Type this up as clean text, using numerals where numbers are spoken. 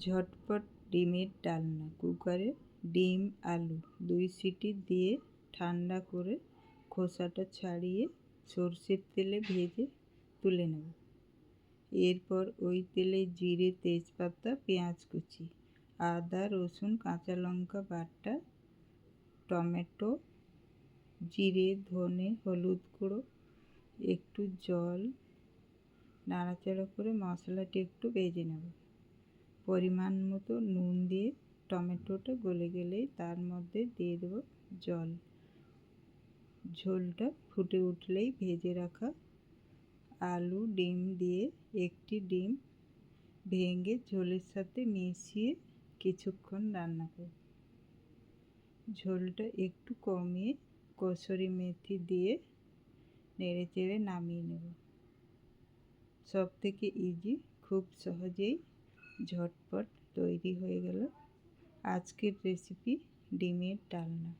ঝটপট ডিমের ডালনা। কুকারে ডিম আলু 2 সিটি দিয়ে ঠান্ডা করে খোসাটা ছাড়িয়ে সরষের তেলে ভেজে তুলে নেব। এরপর ওই তেলে জিরে, তেজপাতা, পেঁয়াজ কুচি, আদা রসুন কাঁচা লঙ্কা বাটা, টমেটো, জিরে ধনে হলুদ গুঁড়ো, একটু জল, নাড়াচাড়া করে মশলাটি একটু ভেজে নেব। পরিমাণ মতো নুন দিয়ে টমেটোটা গলে গেলেই তার মধ্যে দিয়ে দেবো জল। ঝোলটা ফুটে উঠলেই ভেজে রাখা আলু ডিম দিয়ে একটি ডিম ভেঙে ঝোলের সাথে মিশিয়ে কিছুক্ষণ রান্না করব। ঝোলটা একটু কমিয়ে কসুরি মেথি দিয়ে নেড়েচেড়ে নামিয়ে নেব। সবথেকে ইজি, খুব সহজেই ঝটপট তৈরি হয়ে গেল আজকের রেসিপি ডিমের ডালনা।